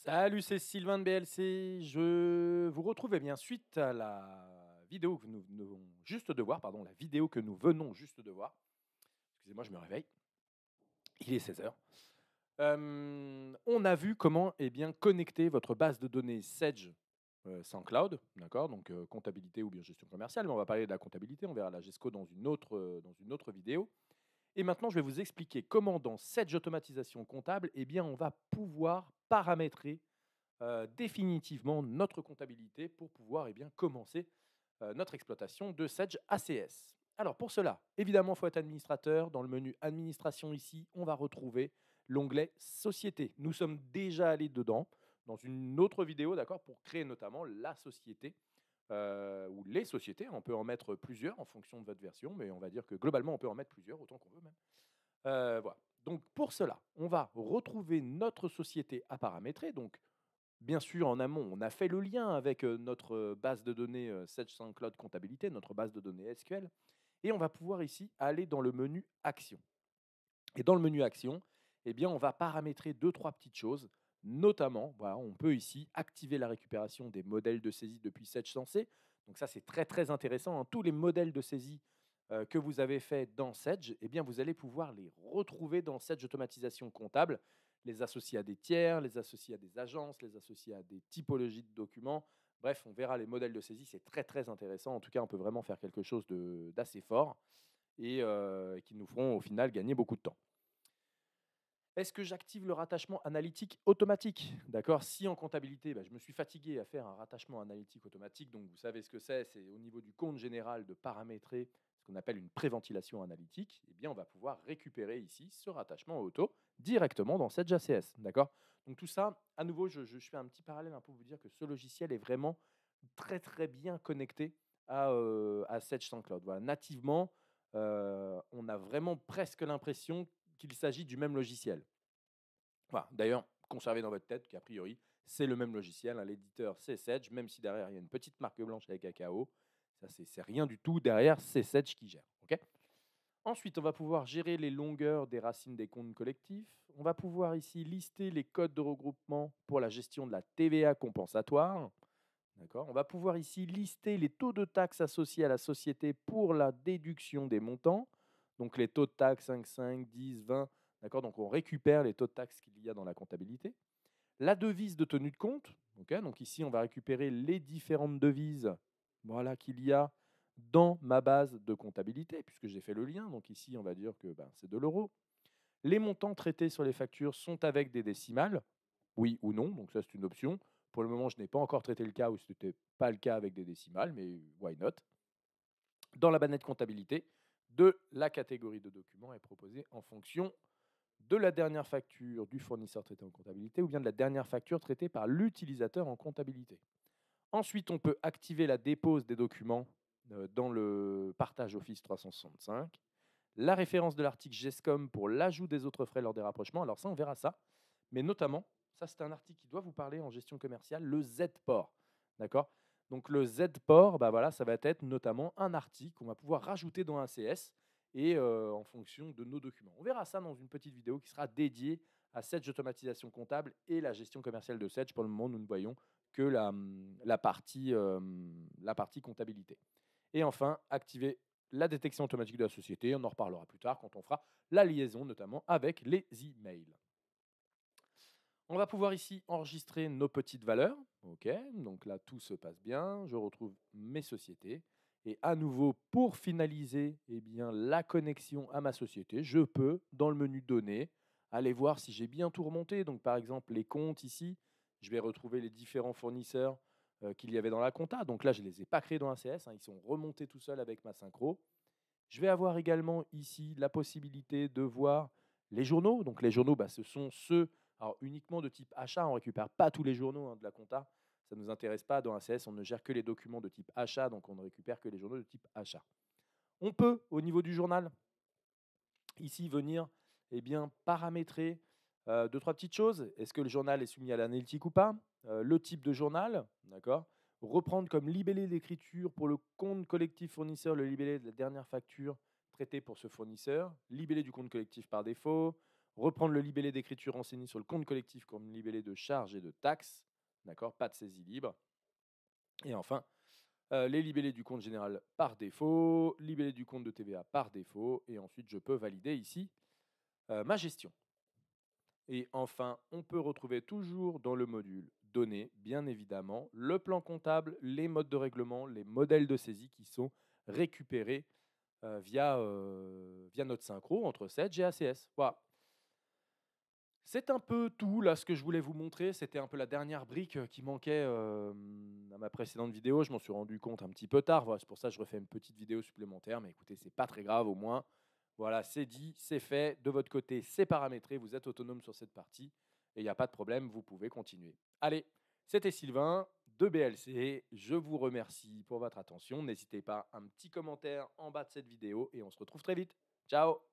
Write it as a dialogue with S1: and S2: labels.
S1: Salut, c'est Sylvain de BLC. Je vous retrouve bien suite à la vidéo que nous venons juste de voir, pardon, la vidéo que nous venons juste de voir. Excusez-moi, je me réveille. Il est 16 heures. On a vu comment connecter votre base de données Sedge sans cloud, d'accord, donc comptabilité ou bien gestion commerciale, mais on va parler de la comptabilité, on verra la GESCO dans une autre vidéo. Et maintenant, je vais vous expliquer comment dans Sedge automatisation comptable, on va pouvoir paramétrer définitivement notre comptabilité pour pouvoir commencer notre exploitation de Sedge ACS. Alors pour cela, évidemment, il faut être administrateur. Dans le menu Administration ici, on va retrouver l'onglet Société. Nous sommes déjà allés dedans dans une autre vidéo, d'accord, pour créer notamment la société ou les sociétés. On peut en mettre plusieurs en fonction de votre version, mais on va dire que globalement, on peut en mettre plusieurs, autant qu'on veut même. Voilà. Donc pour cela, on va retrouver notre société à paramétrer. Donc bien sûr, en amont, on a fait le lien avec notre base de données Sedge Cloud Comptabilité, notre base de données SQL, et on va pouvoir ici aller dans le menu Action. Et dans le menu Action, on va paramétrer deux, trois petites choses. Notamment, voilà, on peut ici activer la récupération des modèles de saisie depuis Sedge Sensé. Donc ça, c'est très très intéressant, hein. Tous les modèles de saisie que vous avez fait dans Sedge, vous allez pouvoir les retrouver dans Sedge Automatisation Comptable, les associer à des tiers, les associer à des agences, les associer à des typologies de documents. Bref, on verra les modèles de saisie, c'est très très intéressant. En tout cas, on peut vraiment faire quelque chose d'assez fort et qui nous feront au final gagner beaucoup de temps. Est-ce que j'active le rattachement analytique automatique? D'accord. Si en comptabilité, je me suis fatigué à faire un rattachement analytique automatique, donc vous savez ce que c'est au niveau du compte général de paramétrer ce qu'on appelle une préventilation analytique, on va pouvoir récupérer ici ce rattachement auto directement dans cette ACS. D'accord. Donc tout ça, à nouveau, je fais un petit parallèle pour vous dire que ce logiciel est vraiment très très bien connecté à Sedge sans Cloud. Voilà, nativement, on a vraiment presque l'impression qu'il s'agit du même logiciel. Voilà. D'ailleurs, conservez dans votre tête qu'a priori, c'est le même logiciel, hein. L'éditeur, c'est Sedge, même si derrière, il y a une petite marque blanche avec cacao. Ça, c'est rien du tout. Derrière, c'est Sedge qui gère. Ok. Ensuite, on va pouvoir gérer les longueurs des racines des comptes collectifs. On va pouvoir ici lister les codes de regroupement pour la gestion de la TVA compensatoire. D'accord. On va pouvoir ici lister les taux de taxes associés à la société pour la déduction des montants. Donc les taux de taxes 5, 10, 20. D'accord. Donc on récupère les taux de taxes qu'il y a dans la comptabilité. La devise de tenue de compte. Okay. Donc ici, on va récupérer les différentes devises qu'il y a dans ma base de comptabilité, puisque j'ai fait le lien. Donc ici, on va dire que c'est de l'euro. Les montants traités sur les factures sont avec des décimales, oui ou non, donc ça c'est une option. Pour le moment, je n'ai pas encore traité le cas où ce n'était pas le cas avec des décimales, mais why not. Dans la banette comptabilité, de la catégorie de documents est proposée en fonction de la dernière facture du fournisseur traité en comptabilité ou bien de la dernière facture traitée par l'utilisateur en comptabilité. Ensuite, on peut activer la dépose des documents dans le partage Office 365. La référence de l'article GESCOM pour l'ajout des autres frais lors des rapprochements. Alors ça, on verra ça. Mais notamment, ça c'est un article qui doit vous parler en gestion commerciale, le Z-port. D'accord. Donc le Z-port, ça va être notamment un article qu'on va pouvoir rajouter dans un CS et en fonction de nos documents. On verra ça dans une petite vidéo qui sera dédiée à Sedge automatisation comptable et la gestion commerciale de Sedge. Pour le moment, nous ne voyons que la partie comptabilité. Et enfin, activer la détection automatique de la société. On en reparlera plus tard quand on fera la liaison, notamment avec les emails. On va pouvoir ici enregistrer nos petites valeurs. OK, donc là, tout se passe bien. Je retrouve mes sociétés. Et à nouveau, pour finaliser la connexion à ma société, je peux, dans le menu Données, aller voir si j'ai bien tout remonté. Donc, par exemple, les comptes ici, je vais retrouver les différents fournisseurs qu'il y avait dans la compta. Donc là, je ne les ai pas créés dans ACS, hein, ils sont remontés tout seuls avec ma synchro. Je vais avoir également ici la possibilité de voir les journaux. Donc les journaux, ce sont ceux uniquement de type achat. On ne récupère pas tous les journaux de la compta. Ça ne nous intéresse pas. Dans ACS, on ne gère que les documents de type achat, donc on ne récupère que les journaux de type achat. On peut, au niveau du journal, ici venir paramétrer deux, trois petites choses. Est-ce que le journal est soumis à l'analytique ou pas? Le type de journal, d'accord. Reprendre comme libellé d'écriture pour le compte collectif fournisseur le libellé de la dernière facture traitée pour ce fournisseur, libellé du compte collectif par défaut, reprendre le libellé d'écriture renseigné sur le compte collectif comme libellé de charges et de taxes, d'accord, pas de saisie libre. Et enfin, les libellés du compte général par défaut, libellé du compte de TVA par défaut, et ensuite je peux valider ici ma gestion. Et enfin, on peut retrouver toujours dans le module données, bien évidemment, le plan comptable, les modes de règlement, les modèles de saisie qui sont récupérés via notre synchro entre Sedge et ACS. Voilà. C'est un peu tout là ce que je voulais vous montrer. C'était un peu la dernière brique qui manquait à ma précédente vidéo. Je m'en suis rendu compte un petit peu tard. Voilà, c'est pour ça que je refais une petite vidéo supplémentaire. Mais écoutez, c'est pas très grave au moins. Voilà, c'est dit, c'est fait. De votre côté, c'est paramétré. Vous êtes autonome sur cette partie. Et il n'y a pas de problème, vous pouvez continuer. Allez, c'était Sylvain de BLC. Je vous remercie pour votre attention. N'hésitez pas, un petit commentaire en bas de cette vidéo. Et on se retrouve très vite. Ciao!